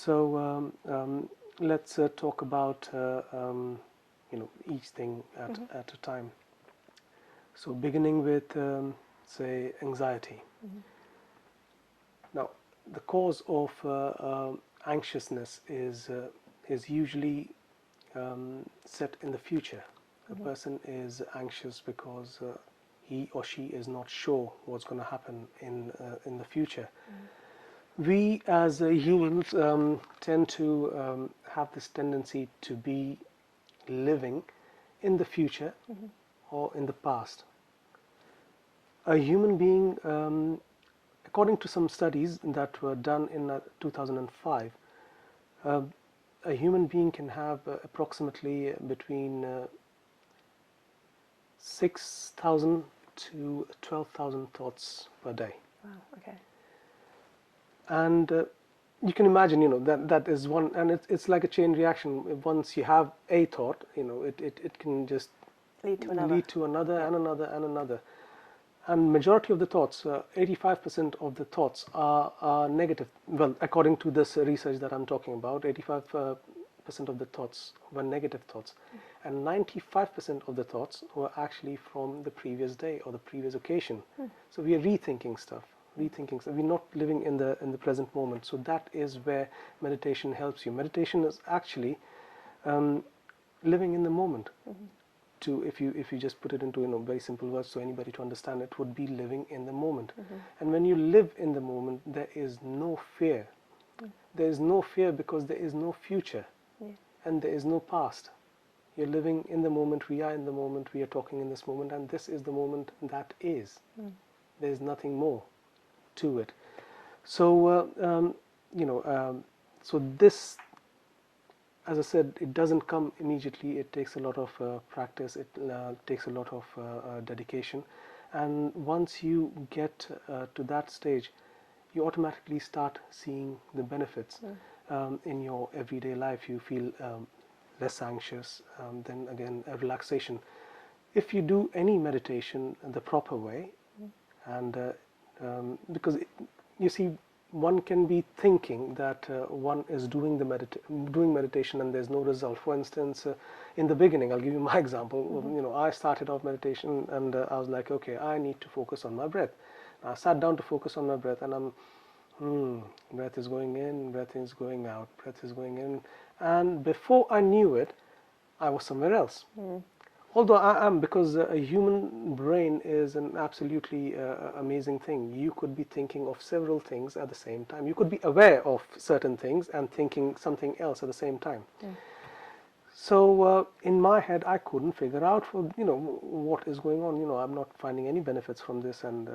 So let's talk about each thing at a time. So beginning with say anxiety. Now the cause of anxiousness is usually set in the future. A person is anxious because he or she is not sure what's going to happen in the future. We as humans tend to have this tendency to be living in the future or in the past. A human being, according to some studies that were done in 2005, a human being can have approximately between 6,000 to 12,000 thoughts per day. Wow, okay. And you can imagine, that is one, and it's like a chain reaction. Once you have a thought, it can just Lead to another. lead to another and another and another. And majority of the thoughts, 85% of the thoughts are negative. Well, according to this research that I'm talking about, 85% of the thoughts were negative thoughts, and 95% of the thoughts were actually from the previous day or the previous occasion. So we are rethinking stuff. We're not living in the present moment. So that is where meditation helps you. Meditation is actually living in the moment. If you just put it into very simple words, so anybody to understand it, would be living in the moment. And when you live in the moment, there is no fear. There is no fear because there is no future, and there is no past. You're living in the moment. We are in the moment. We are talking in this moment, and this is the moment that is. There is nothing more to it. So so this, as I said, it doesn't come immediately. It takes a lot of practice. It takes a lot of dedication, and once you get to that stage, you automatically start seeing the benefits in your everyday life. You feel less anxious. Then again, a relaxation. If you do any meditation the proper way, and because you see, one can be thinking that one is doing meditation and there's no result. For instance, in the beginning, I'll give you my example. I started off meditation and I was like, okay, I need to focus on my breath. I sat down to focus on my breath, and breath is going in, breath is going out, breath is going in, and before I knew it, I was somewhere else. Although I am, because a human brain is an absolutely amazing thing. You could be thinking of several things at the same time. You could be aware of certain things and thinking something else at the same time. So in my head, I couldn't figure out what is going on. I'm not finding any benefits from this, and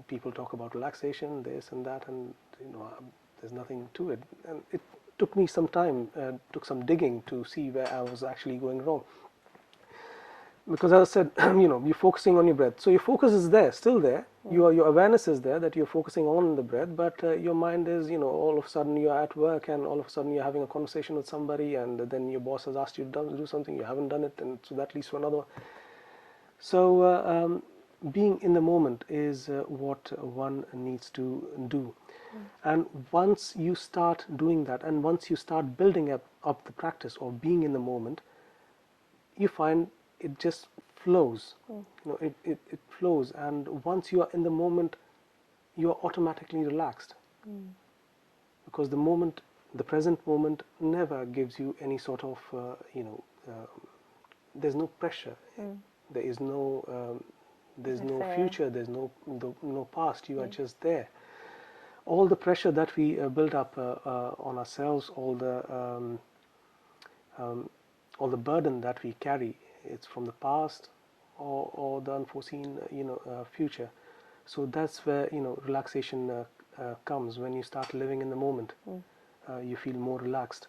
people talk about relaxation, this and that, and there's nothing to it. And it took me some time, took some digging to see where I was actually going wrong. Because as I said, you're focusing on your breath. So your focus is there, still there. Your awareness is there that you're focusing on the breath, but your mind is, all of a sudden you're at work, and all of a sudden you're having a conversation with somebody, and then your boss has asked you to do something, you haven't done it, and so that leads to another. So being in the moment is what one needs to do. And once you start doing that, and once you start building up the practice of being in the moment, you find it just flows. It flows, and once you are in the moment, you are automatically relaxed. Because the present moment never gives you any sort of there's no pressure. There is no future. There's no past. You are just there. All the pressure that we build up on ourselves, all the burden that we carry, it's from the past or the unforeseen future. So that's where relaxation comes. When you start living in the moment, you feel more relaxed.